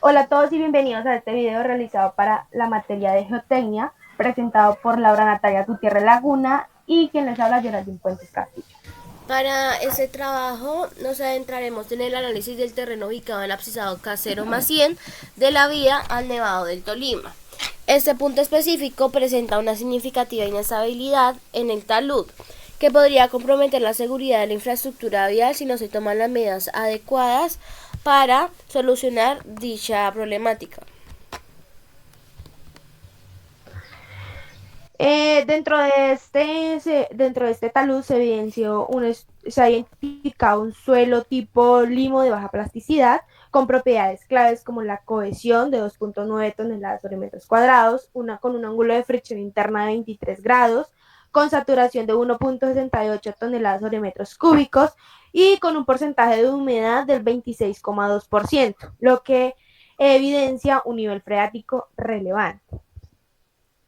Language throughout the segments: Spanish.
Hola a todos y bienvenidos a este video realizado para la materia de geotecnia, presentado por Laura Natalia Gutiérrez Laguna y quien les habla Geraldine Puentes Castillo. Para este trabajo nos adentraremos en el análisis del terreno ubicado en el abscisado K0+100 de la vía al Nevado del Tolima. Este punto específico presenta una significativa inestabilidad en el talud, que podría comprometer la seguridad de la infraestructura vial si no se toman las medidas adecuadas para solucionar dicha problemática. Dentro de este talud se ha identificado un suelo tipo limo de baja plasticidad con propiedades claves como la cohesión de 2.9 toneladas sobre metros cuadrados, con un ángulo de fricción interna de 23 grados, con saturación de 1.68 toneladas sobre metros cúbicos y con un porcentaje de humedad del 26,2%, lo que evidencia un nivel freático relevante.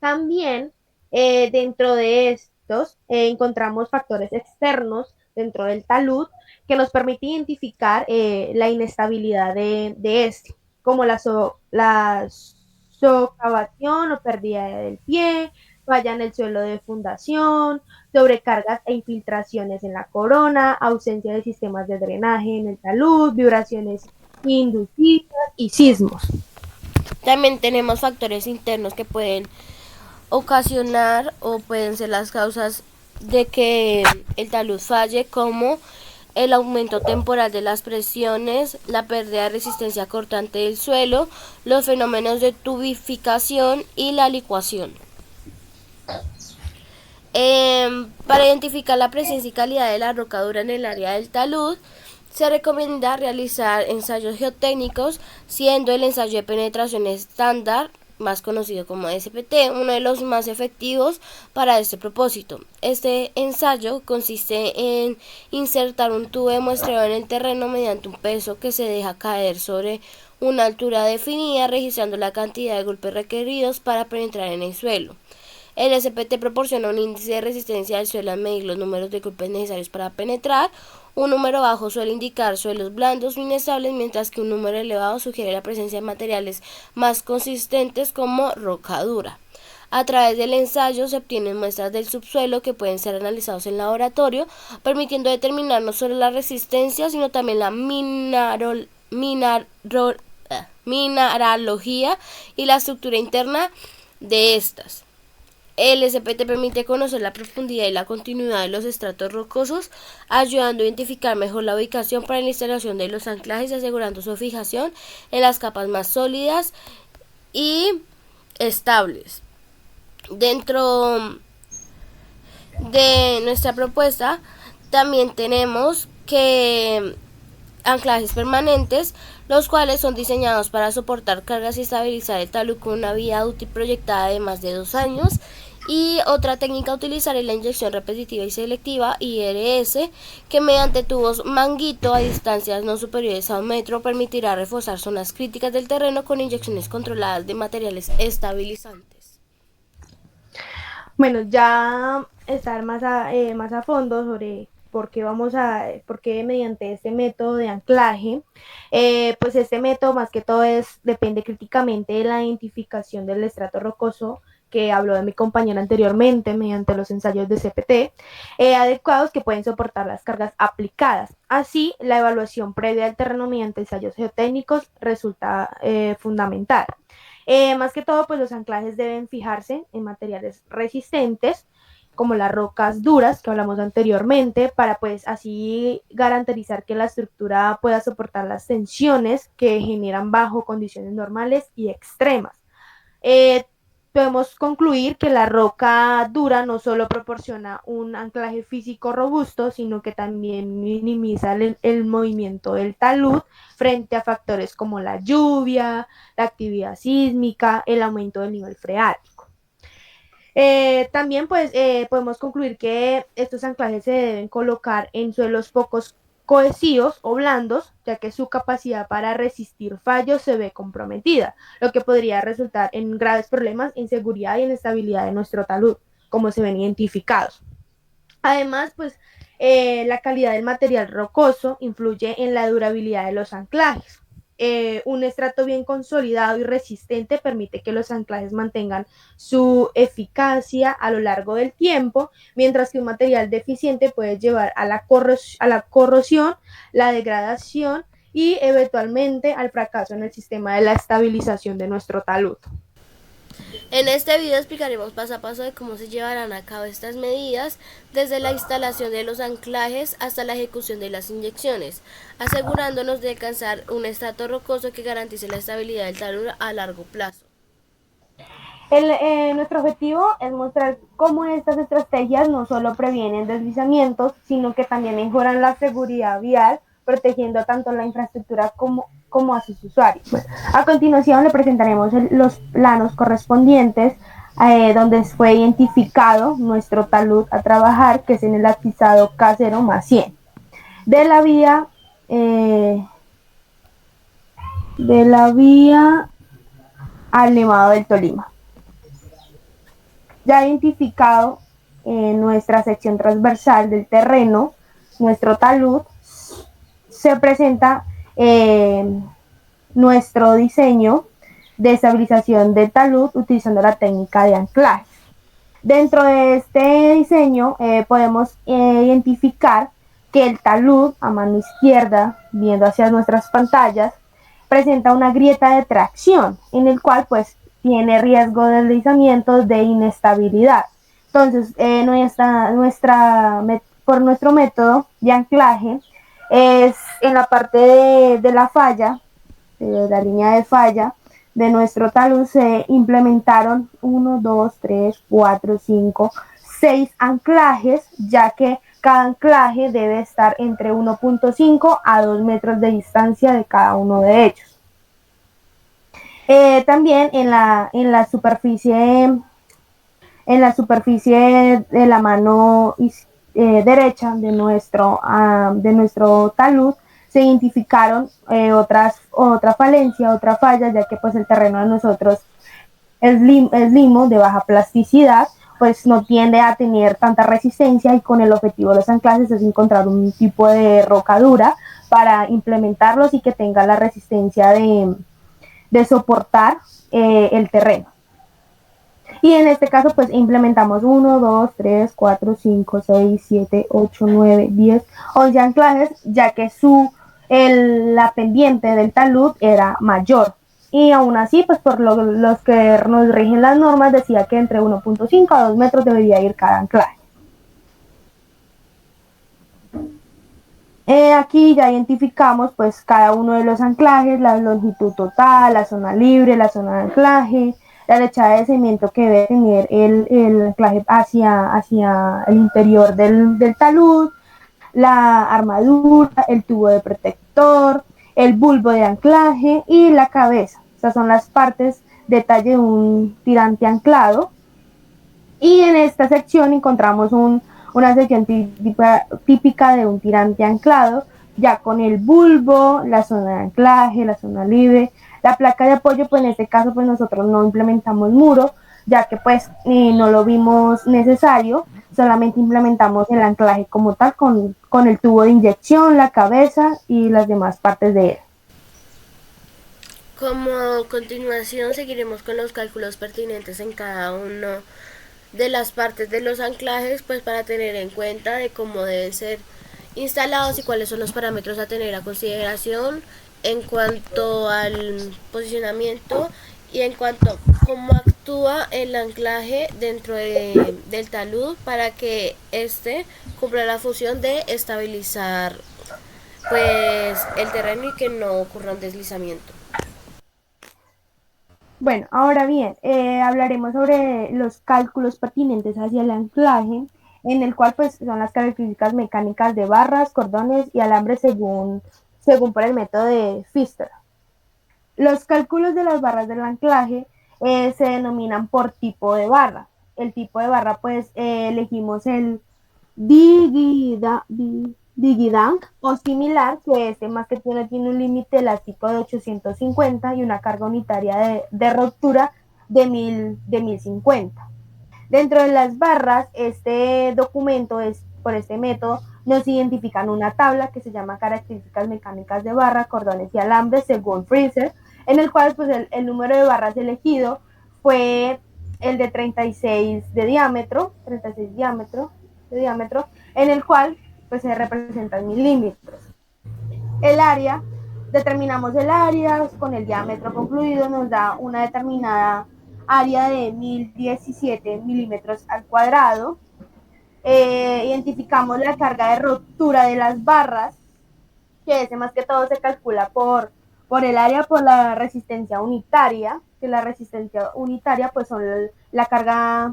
También dentro de estos encontramos factores externos dentro del talud que nos permite identificar la inestabilidad de este, como la socavación o pérdida del pie, falla en el suelo de fundación, sobrecargas e infiltraciones en la corona, ausencia de sistemas de drenaje en el talud, vibraciones inducidas y sismos. También tenemos factores internos que pueden ocasionar o pueden ser las causas de que el talud falle, como el aumento temporal de las presiones, la pérdida de resistencia cortante del suelo, los fenómenos de tubificación y la licuación. Para identificar la presencia y calidad de la roca dura en el área del talud, se recomienda realizar ensayos geotécnicos, siendo el ensayo de penetración estándar, más conocido como SPT, uno de los más efectivos para este propósito. Este ensayo consiste en insertar un tubo de muestreo en el terreno mediante un peso que se deja caer sobre una altura definida, registrando la cantidad de golpes requeridos para penetrar en el suelo. El SPT proporciona un índice de resistencia al suelo al medir los números de golpes necesarios para penetrar. Un número bajo suele indicar suelos blandos o inestables, mientras que un número elevado sugiere la presencia de materiales más consistentes como roca dura. A través del ensayo se obtienen muestras del subsuelo que pueden ser analizados en laboratorio, permitiendo determinar no solo la resistencia, sino también la mineralogía y la estructura interna de estas. El SPT permite conocer la profundidad y la continuidad de los estratos rocosos, ayudando a identificar mejor la ubicación para la instalación de los anclajes y asegurando su fijación en las capas más sólidas y estables. Dentro de nuestra propuesta también tenemos que anclajes permanentes, los cuales son diseñados para soportar cargas y estabilizar el talud con una vida útil proyectada de más de 2 años. Y otra técnica a utilizar es la inyección repetitiva y selectiva, IRS, que mediante tubos manguito a distancias no superiores a 1 metro permitirá reforzar zonas críticas del terreno con inyecciones controladas de materiales estabilizantes. Bueno, ya estar más a fondo sobre por qué mediante este método de anclaje, pues este método más que todo depende críticamente de la identificación del estrato rocoso que habló de mi compañera anteriormente mediante los ensayos de CPT, adecuados que pueden soportar las cargas aplicadas. Así, la evaluación previa del terreno mediante ensayos geotécnicos resulta fundamental. Más que todo, pues los anclajes deben fijarse en materiales resistentes, como las rocas duras que hablamos anteriormente, para pues así garantizar que la estructura pueda soportar las tensiones que generan bajo condiciones normales y extremas. Eh, Podemos concluir que la roca dura no solo proporciona un anclaje físico robusto, sino que también minimiza el movimiento del talud frente a factores como la lluvia, la actividad sísmica, el aumento del nivel freático. También pues podemos concluir que estos anclajes se deben colocar en suelos pocos cohesivos o blandos, ya que su capacidad para resistir fallos se ve comprometida, lo que podría resultar en graves problemas en seguridad y en estabilidad de nuestro talud, como se ven identificados. Además, pues la calidad del material rocoso influye en la durabilidad de los anclajes. un estrato bien consolidado y resistente permite que los anclajes mantengan su eficacia a lo largo del tiempo, mientras que un material deficiente puede llevar a la corrosión, la degradación y eventualmente al fracaso en el sistema de la estabilización de nuestro talud. En este video explicaremos paso a paso de cómo se llevarán a cabo estas medidas, desde la instalación de los anclajes hasta la ejecución de las inyecciones, asegurándonos de alcanzar un estrato rocoso que garantice la estabilidad del talud a largo plazo. Nuestro objetivo es mostrar cómo estas estrategias no solo previenen deslizamientos, sino que también mejoran la seguridad vial, protegiendo tanto la infraestructura como a sus usuarios. Bueno, a continuación le presentaremos los planos correspondientes donde fue identificado nuestro talud a trabajar, que es en el atizado K0+100 de la vía al Nevado del Tolima. Ya identificado en nuestra sección transversal del terreno, nuestro talud, se presenta nuestro diseño de estabilización del talud utilizando la técnica de anclaje. Dentro de este diseño podemos identificar que el talud a mano izquierda, viendo hacia nuestras pantallas, presenta una grieta de tracción en el cual pues tiene riesgo de deslizamientos de inestabilidad. Entonces, por nuestro método de anclaje, es en la parte de la falla, de la línea de falla de nuestro talud, se implementaron 1, 2, 3, 4, 5, 6 anclajes, ya que cada anclaje debe estar entre 1.5 a 2 metros de distancia de cada uno de ellos. También en la superficie de la mano derecha de nuestro talud se identificaron otra falencia, otra falla, ya que pues el terreno de nosotros es limo, de baja plasticidad, pues no tiende a tener tanta resistencia, y con el objetivo de los anclajes es encontrar un tipo de roca dura para implementarlos y que tenga la resistencia de soportar el terreno. Y en este caso pues implementamos 1, 2, 3, 4, 5, 6, 7, 8, 9, 10, 11 anclajes, ya que la pendiente del talud era mayor. Y aún así, pues por los que nos rigen las normas, decía que entre 1.5 a 2 metros debería ir cada anclaje. Aquí ya identificamos pues cada uno de los anclajes, la longitud total, la zona libre, la zona de anclaje, la lechada de cemento que debe tener el anclaje hacia el interior del talud, la armadura, el tubo de protector, el bulbo de anclaje y la cabeza. Estas son las partes detalle de un tirante anclado. Y en esta sección encontramos una sección típica de un tirante anclado, ya con el bulbo, la zona de anclaje, la zona libre, la placa de apoyo. Pues en este caso pues nosotros no implementamos muro, ya que pues no lo vimos necesario, solamente implementamos el anclaje como tal con el tubo de inyección, la cabeza y las demás partes de él. Como continuación seguiremos con los cálculos pertinentes en cada uno de las partes de los anclajes, pues para tener en cuenta de cómo deben ser instalados y cuáles son los parámetros a tener a consideración en cuanto al posicionamiento y en cuanto a cómo actúa el anclaje dentro del talud para que éste cumpla la función de estabilizar pues el terreno y que no ocurra un deslizamiento. Bueno, ahora bien, hablaremos sobre los cálculos pertinentes hacia el anclaje, en el cual pues son las características mecánicas de barras, cordones y alambres según por el método de Pfister. Los cálculos de las barras del anclaje se denominan por tipo de barra. El tipo de barra pues elegimos el Digidang o similar, que este más que tiene un límite elástico de 850 y una carga unitaria de ruptura de 1050. Dentro de las barras, este documento es por este método, nos identifican una tabla que se llama características mecánicas de barra, cordones y alambres según Freezer, en el cual pues el número de barras elegido fue el de 36 de diámetro, 36 de diámetro, en el cual pues se representa en milímetros. El área, determinamos el área con el diámetro concluido, nos da una determinada área de 1017 milímetros al cuadrado. Identificamos la carga de rotura de las barras, que ese más que todo se calcula por el área, por la resistencia unitaria, que la resistencia unitaria pues son la carga,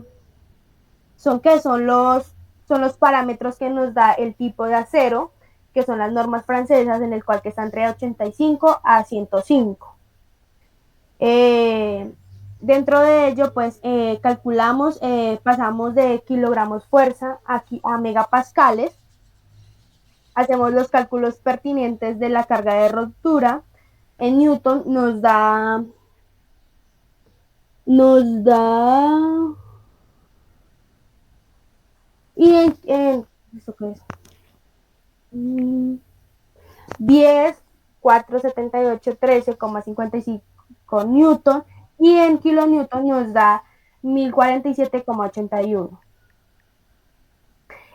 son los parámetros que nos da el tipo de acero, que son las normas francesas, en el cual que está entre 85 a 105. Dentro de ello, pues calculamos, pasamos de kilogramos fuerza a megapascales, hacemos los cálculos pertinentes de la carga de rotura. En Newton nos da y ¿esto qué es? 10, 478, 13,55 Newton, y en kilonewton nos da 1047,81.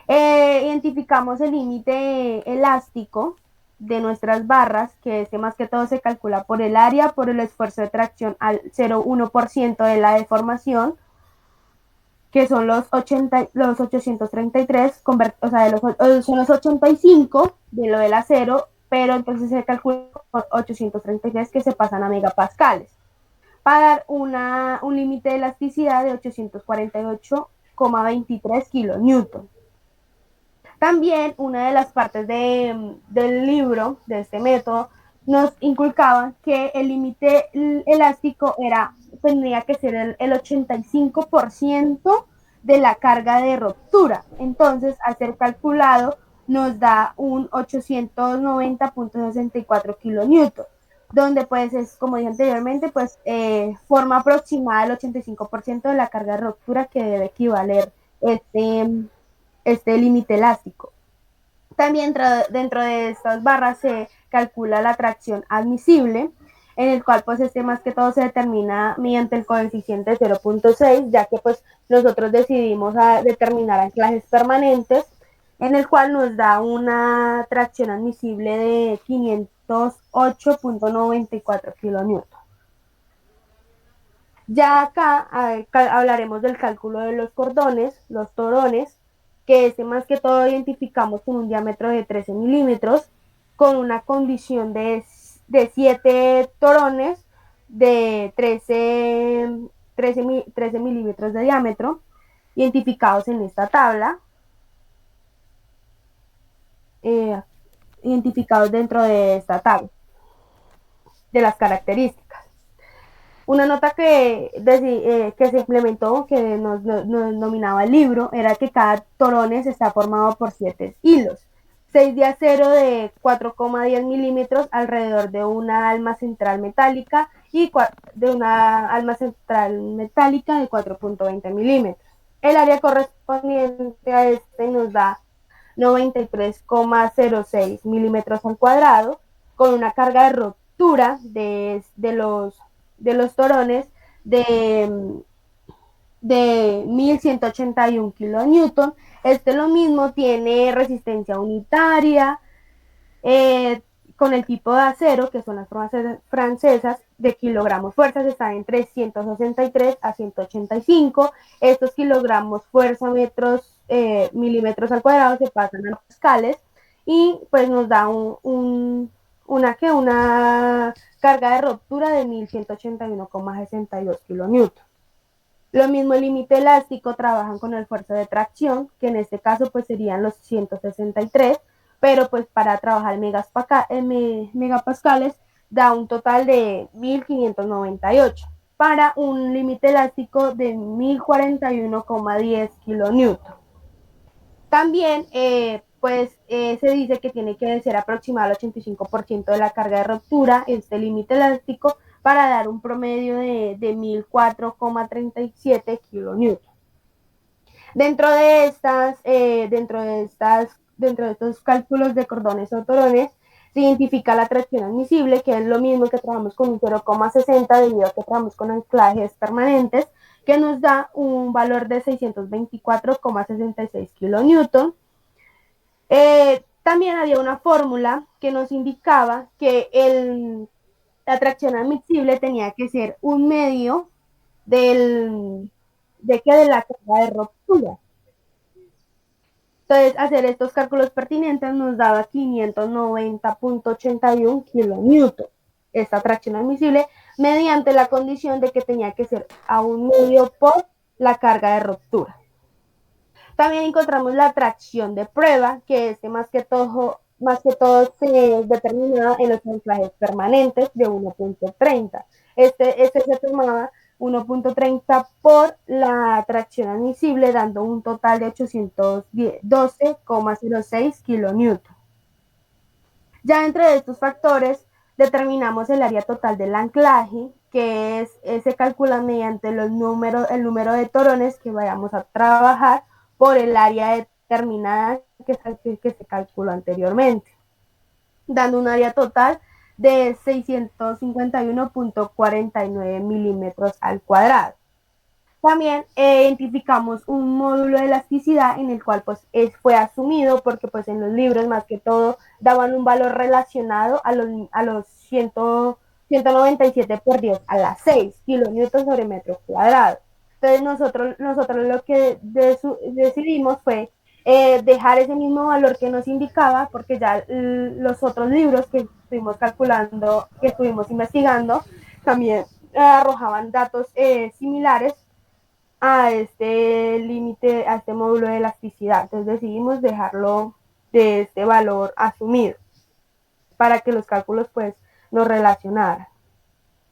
Identificamos el límite elástico de nuestras barras, que este más que todo se calcula por el área, por el esfuerzo de tracción al 0,1% de la deformación, que son los 833, o sea, son los 85 de lo del acero, pero entonces se calcula por 833 que se pasan a megapascales, para dar un límite de elasticidad de 848,23 kilonewton. También una de las partes del libro, de este método, nos inculcaban que el límite elástico tendría que ser el 85% de la carga de ruptura. Entonces, al ser calculado, nos da un 890,64 kilonewton, donde pues es, como dije anteriormente, pues forma aproximada el 85% de la carga de ruptura que debe equivaler este límite elástico. También dentro de estas barras se calcula la tracción admisible, en el cual pues más que todo se determina mediante el coeficiente 0,6, ya que pues nosotros decidimos determinar anclajes permanentes, en el cual nos da una tracción admisible de 508,94 kilonewton. Ya acá hablaremos del cálculo de los cordones, los torones, que más que todo identificamos con un diámetro de 13 milímetros, con una condición de 7 torones de 13 milímetros de diámetro, identificados en esta tabla, identificados dentro de esta tabla de las características. Una nota que se implementó, que nos nominaba el libro, era que cada torones está formado por 7 hilos, 6 de acero de 4,10 milímetros alrededor de una alma central metálica y de una alma central metálica de 4,20 milímetros. El área correspondiente a este nos da 93,06 milímetros al cuadrado, con una carga de rotura de los torones de 1181 kilonewton. Lo mismo tiene resistencia unitaria, con el tipo de acero, que son las francesas, de kilogramos fuerzas están entre 163 a 185. Estos kilogramos fuerza milímetros al cuadrado se pasan a pascales, y pues nos da una carga de ruptura de 1181,62 kilonewton. Lo mismo el límite elástico, trabajan con el esfuerzo de tracción, que en este caso pues serían los 163, pero pues para trabajar megapascales da un total de 1598, para un límite elástico de 1041,10 kilonewton. También se dice que tiene que ser aproximado al 85% de la carga de ruptura, este límite elástico, para dar un promedio de 1004,37 kilonewton. Dentro de estos cálculos de cordones o torones, se identifica la tracción admisible, que es lo mismo que trabajamos con un 0,60 debido a que trabajamos con anclajes permanentes, que nos da un valor de 624,66 kilonewton. También había una fórmula que nos indicaba que la tracción admisible tenía que ser un medio del, de la carga de ruptura. Entonces, hacer estos cálculos pertinentes nos daba 590,81 kilonewton. Esta tracción admisible mediante la condición de que tenía que ser a un medio por la carga de ruptura. También encontramos la tracción de prueba, que más que todo se determinaba en los anclajes permanentes de 1.30. Este se tomaba 1.30 por la tracción admisible, dando un total de 812,06 kilonewton. Ya entre estos factores determinamos el área total del anclaje, que se calcula mediante el número de torones que vayamos a trabajar por el área determinada que se calculó anteriormente, dando un área total de 651,49 milímetros al cuadrado. También identificamos un módulo de elasticidad en el cual pues fue asumido porque pues en los libros más que todo daban un valor relacionado a los 197 por 10 a las 6 kilonewtons sobre metro cuadrado. Entonces nosotros lo que decidimos fue dejar ese mismo valor que nos indicaba, porque ya los otros libros que estuvimos calculando, que estuvimos investigando, también arrojaban datos similares a este límite, a este módulo de elasticidad. Entonces decidimos dejarlo de este valor asumido para que los cálculos pues nos relacionaran.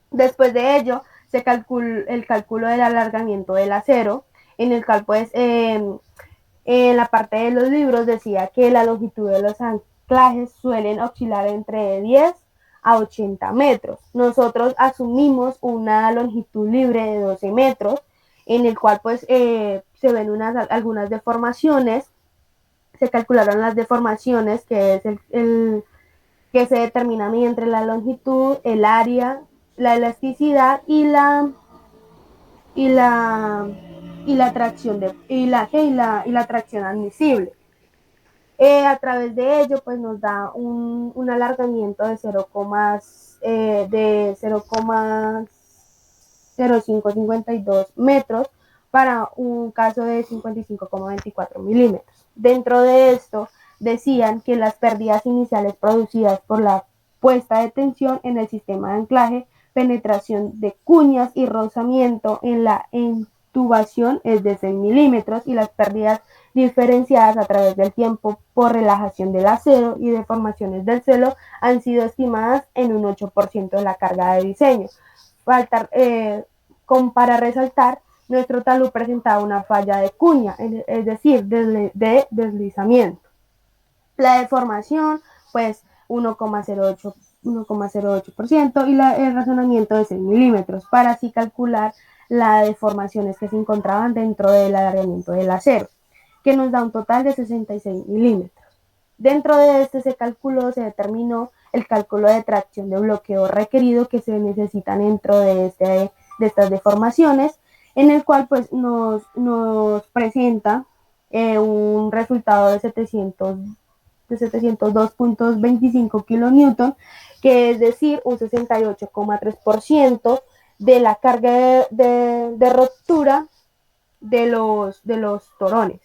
Después de ello, se calculó el cálculo del alargamiento del acero, en el cual pues en la parte de los libros decía que la longitud de los anclajes suelen oscilar entre 10 a 80 metros. Nosotros asumimos una longitud libre de 12 metros, en el cual pues se ven algunas deformaciones. Se calcularon las deformaciones, que es que se determina entre la longitud, el área, la elasticidad y la tracción tracción admisible. A través de ello pues nos da un alargamiento de 0,0552 metros para un caso de 55,24 milímetros. Dentro de esto decían que las pérdidas iniciales producidas por la puesta de tensión en el sistema de anclaje, penetración de cuñas y rozamiento en la intubación es de 6 milímetros, y las pérdidas diferenciadas a través del tiempo por relajación del acero y deformaciones del suelo han sido estimadas en un 8% de la carga de diseño. Para resaltar, nuestro talud presentaba una falla de cuña, es decir, de deslizamiento. La deformación, pues 1,08% y el razonamiento de 6 milímetros, para así calcular las deformaciones que se encontraban dentro del alargamiento del acero, que nos da un total de 66 milímetros. Dentro de este se determinó el cálculo de tracción de bloqueo requerido que se necesita dentro de estas deformaciones, en el cual pues nos presenta un resultado de 702,25 kilonewton, que es decir, un 68,3% de la carga de ruptura de los torones.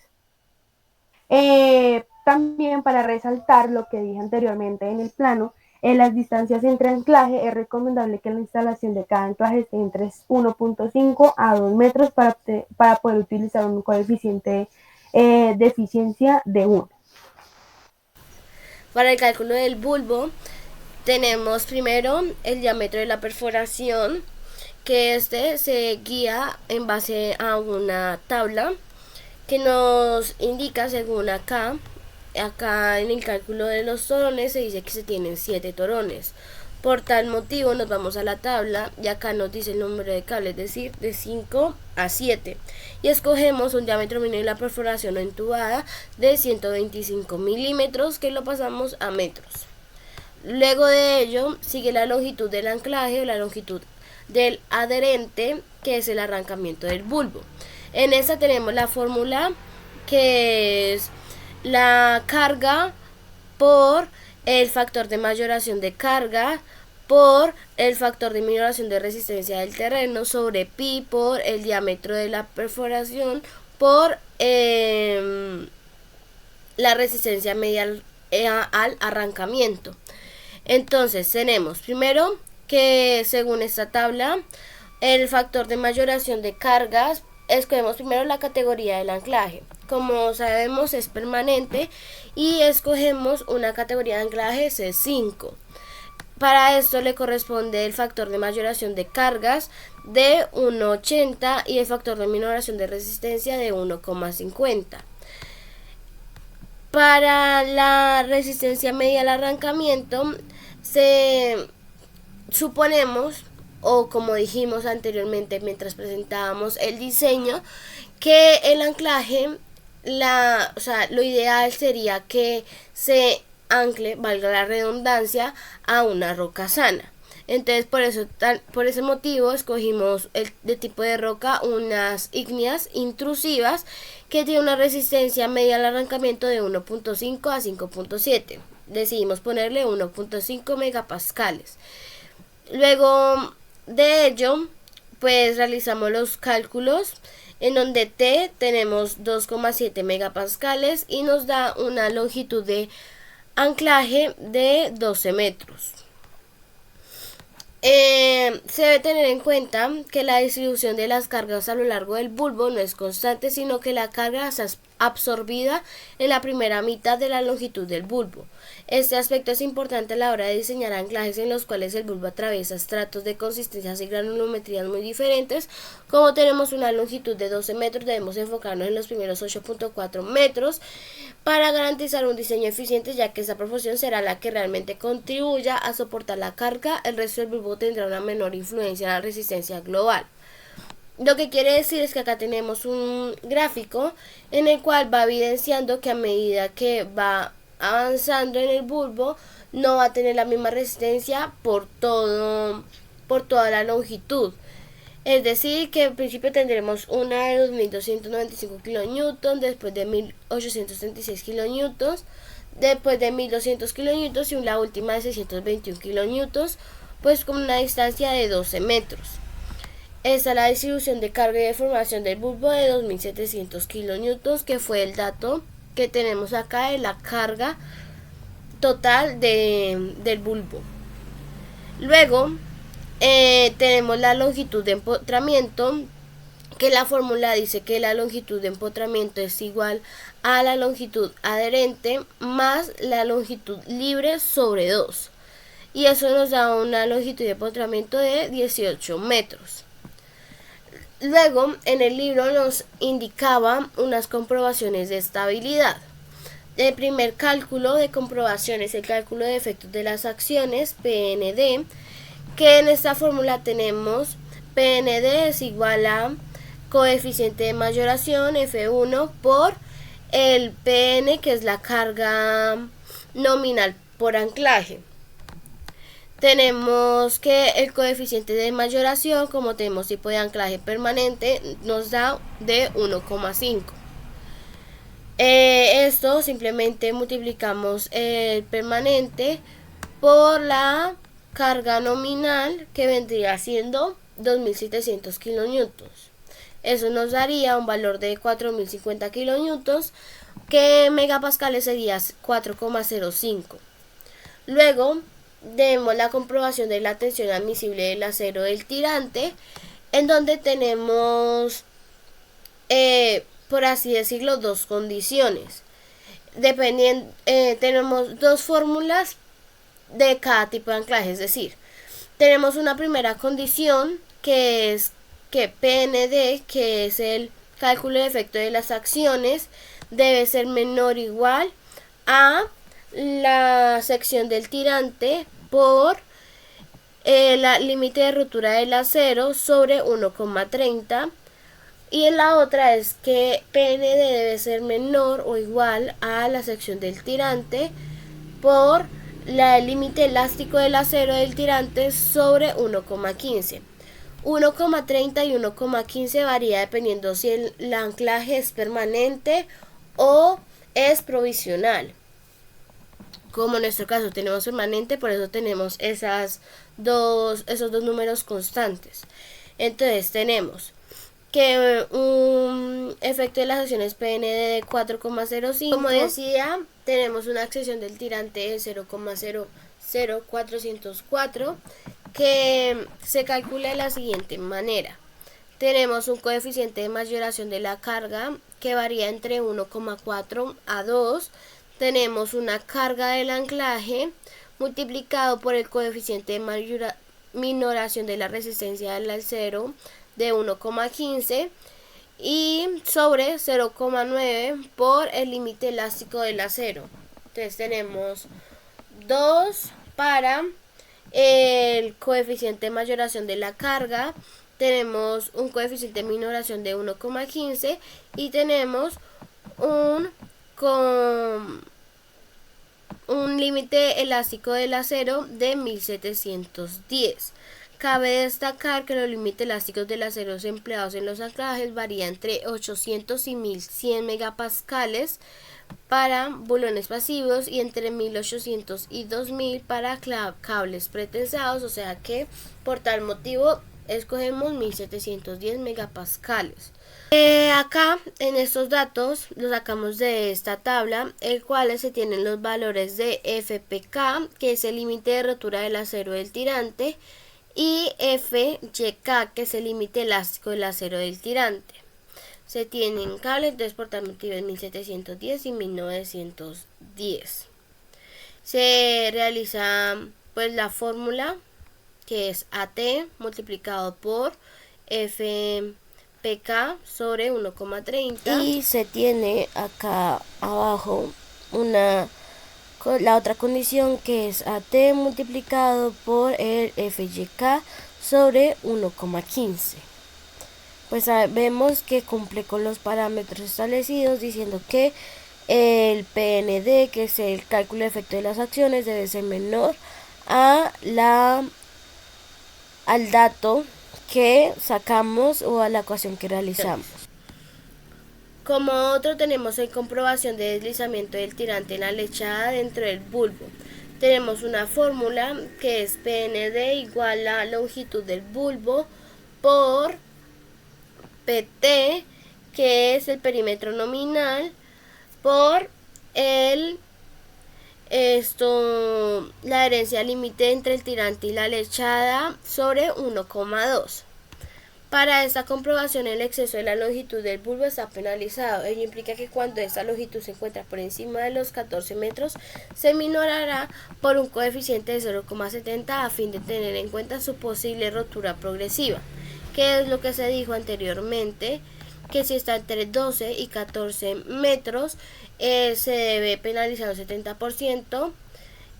También para resaltar lo que dije anteriormente en el plano, en las distancias entre anclaje es recomendable que la instalación de cada anclaje esté entre 1.5 a 2 metros para poder utilizar un coeficiente de eficiencia de 1. Para el cálculo del bulbo tenemos primero el diámetro de la perforación, que se guía en base a una tabla que nos indica según acá en el cálculo de los torones se dice que se tienen 7 torones. Por tal motivo nos vamos a la tabla y acá nos dice el número de cables, es decir, de 5 a 7. Y escogemos un diámetro mínimo de la perforación o entubada de 125 milímetros que lo pasamos a metros. Luego de ello sigue la longitud del anclaje o la longitud del adherente, que es el arrancamiento del bulbo. En esta tenemos la fórmula, que es la carga por el factor de mayoración de carga por el factor de minoración de resistencia del terreno sobre pi por el diámetro de la perforación por la resistencia media al arrancamiento. Entonces tenemos primero que, según esta tabla, el factor de mayoración de cargas, escogemos primero la categoría del anclaje. Como sabemos, es permanente y escogemos una categoría de anclaje C5. Para esto le corresponde el factor de mayoración de cargas de 1,80 y el factor de minoración de resistencia de 1,50. Para la resistencia media al arrancamiento, suponemos, o como dijimos anteriormente mientras presentábamos el diseño, que el anclaje, lo ideal sería que se ancle, valga la redundancia, a una roca sana. Entonces por ese motivo escogimos de tipo de roca unas ígneas intrusivas que tienen una resistencia media al arrancamiento de 1.5 a 5.7. Decidimos ponerle 1.5 megapascales. Luego de ello, pues realizamos los cálculos, en donde T tenemos 2,7 megapascales y nos da una longitud de anclaje de 12 metros. Se debe tener en cuenta que la distribución de las cargas a lo largo del bulbo no es constante, sino que la carga es absorbida en la primera mitad de la longitud del bulbo. Este aspecto es importante a la hora de diseñar anclajes en los cuales el bulbo atraviesa estratos de consistencias y granulometrías muy diferentes. Como tenemos una longitud de 12 metros, debemos enfocarnos en los primeros 8.4 metros para garantizar un diseño eficiente, ya que esta proporción será la que realmente contribuya a soportar la carga. El resto del bulbo tendrá una menor influencia en la resistencia global. Lo que quiere decir es que acá tenemos un gráfico en el cual va evidenciando que a medida que va avanzando en el bulbo no va a tener la misma resistencia por toda la longitud. Es decir, que al principio tendremos una de 2295 kN, después de 1836 kN, después de 1200 kN y la última de 621 kN, pues con una distancia de 12 metros. Esta es la distribución de carga y deformación del bulbo de 2700 kN, que fue el dato que tenemos acá de la carga total del bulbo. Luego tenemos la longitud de empotramiento, que la fórmula dice que la longitud de empotramiento es igual a la longitud adherente más la longitud libre sobre 2. Y eso nos da una longitud de empotramiento de 18 metros. Luego, en el libro nos indicaba unas comprobaciones de estabilidad. El primer cálculo de comprobación es el cálculo de efectos de las acciones, PND, que en esta fórmula tenemos PND es igual a coeficiente de mayoración F1 por el PN, que es la carga nominal por anclaje. Tenemos que el coeficiente de mayoración, como tenemos tipo de anclaje permanente, nos da de 1,5. Esto simplemente multiplicamos el permanente por la carga nominal, que vendría siendo 2700 kN. Eso nos daría un valor de 4050 kN, que megapascales sería 4,05. Luego tenemos la comprobación de la tensión admisible del acero del tirante, en donde tenemos, por así decirlo, dos condiciones. Tenemos dos fórmulas de cada tipo de anclaje, es decir, tenemos una primera condición que es que PND, que es el cálculo de efecto de las acciones, debe ser menor o igual a la sección del tirante por el límite de rotura del acero sobre 1,30. Y la otra es que PND debe ser menor o igual a la sección del tirante por el límite elástico del acero del tirante sobre 1,15. 1,30 y 1,15 varía dependiendo si el anclaje es permanente o es provisional. Como en nuestro caso tenemos permanente, por eso tenemos esos dos números constantes. Entonces tenemos que un efecto de las acciones PND de 4,05. Como decía, tenemos una acción del tirante de 0,00404 que se calcula de la siguiente manera. Tenemos un coeficiente de mayoración de la carga que varía entre 1,4 a 2. Tenemos una carga del anclaje multiplicado por el coeficiente de minoración de la resistencia del acero de 1,15 y sobre 0,9 por el límite elástico del acero. Entonces tenemos 2 para el coeficiente de mayoración de la carga, tenemos un coeficiente de minoración de 1,15 y tenemos un límite elástico del acero de 1710. Cabe destacar que los límites elásticos del acero empleados en los anclajes varían entre 800 y 1100 megapascales para bulones pasivos y entre 1800 y 2000 para cables pretensados, o sea que por tal motivo escogemos 1710 megapascales. Acá en estos datos los sacamos de esta tabla, el cual se tienen los valores de FPK, que es el límite de rotura del acero del tirante, y FYK, que es el límite elástico del acero del tirante. Se tienen cables, entonces por tal motivo es 1710 y 1910. Se realiza pues la fórmula, que es AT multiplicado por FPK sobre 1,30, y se tiene acá abajo la otra condición, que es AT multiplicado por el FYK sobre 1,15. Pues vemos que cumple con los parámetros establecidos, diciendo que el PND, que es el cálculo de efecto de las acciones, debe ser menor al dato que sacamos o a la ecuación que realizamos. Como otro tenemos en comprobación de deslizamiento del tirante en la lechada dentro del bulbo. Tenemos una fórmula que es PND igual a longitud del bulbo por PT, que es el perímetro nominal, por la adherencia límite entre el tirante y la lechada sobre 1,2. Para esta comprobación, el exceso de la longitud del bulbo está penalizado. Ello implica que cuando esta longitud se encuentra por encima de los 14 metros, se minorará por un coeficiente de 0,70 a fin de tener en cuenta su posible rotura progresiva, que es lo que se dijo anteriormente, que si está entre 12 y 14 metros, se debe penalizar un 70%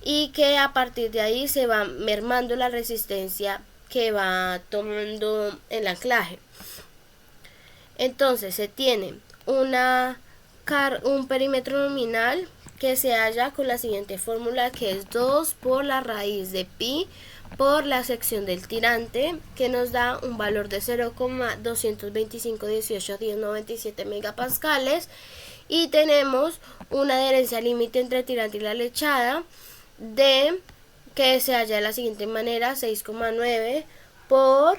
y que a partir de ahí se va mermando la resistencia que va tomando el anclaje. Entonces se tiene un perímetro nominal que se halla con la siguiente fórmula, que es 2 por la raíz de pi por la sección del tirante, que nos da un valor de 0,225181097 megapascales, y tenemos una adherencia límite entre el tirante y la lechada que se halla de la siguiente manera: 6,9 por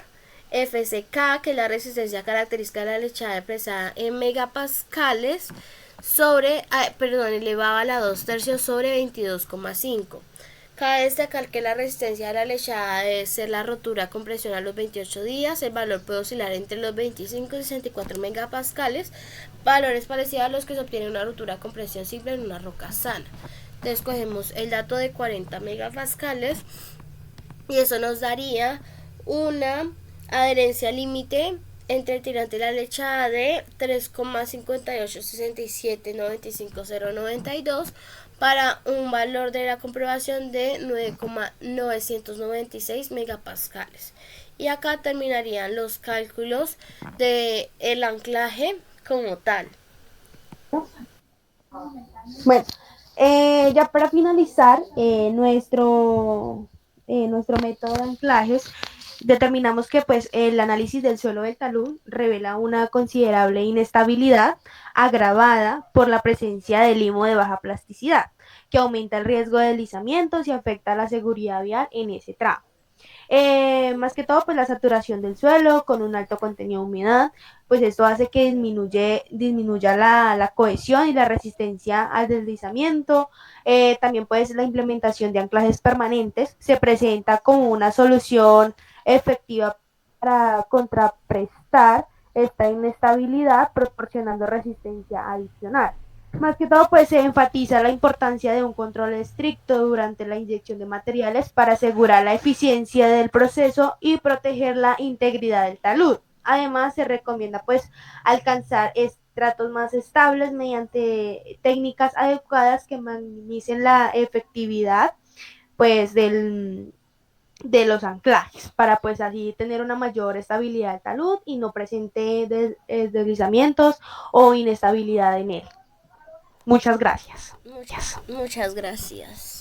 FCK, que es la resistencia característica de la lechada expresada en megapascales, elevado a la 2/3 sobre 22,5. Cabe destacar que la resistencia de la lechada debe ser la rotura con presión a los 28 días. El valor puede oscilar entre los 25 y 64 megapascales, valores parecidos a los que se obtiene una rotura con presión simple en una roca sana. Entonces cogemos el dato de 40 megapascales y eso nos daría una adherencia límite entre el tirante y la lechada de 3,586795092 para un valor de la comprobación de 9,996 megapascales. Y acá terminarían los cálculos del anclaje como tal. Bueno, ya para finalizar nuestro método de anclajes, determinamos que pues el análisis del suelo del talud revela una considerable inestabilidad agravada por la presencia de limo de baja plasticidad, que aumenta el riesgo de deslizamientos y afecta la seguridad vial en ese tramo. Más que todo, pues la saturación del suelo con un alto contenido de humedad, pues esto hace que disminuya la cohesión y la resistencia al deslizamiento. También pues la implementación de anclajes permanentes se presenta como una solución efectiva para contraprestar esta inestabilidad, proporcionando resistencia adicional. Más que todo, pues se enfatiza la importancia de un control estricto durante la inyección de materiales para asegurar la eficiencia del proceso y proteger la integridad del talud. Además, se recomienda pues alcanzar estratos más estables mediante técnicas adecuadas que maximicen la efectividad pues de los anclajes para pues así tener una mayor estabilidad del talud y no presente deslizamientos o inestabilidad en él. Muchas gracias. Muchas gracias.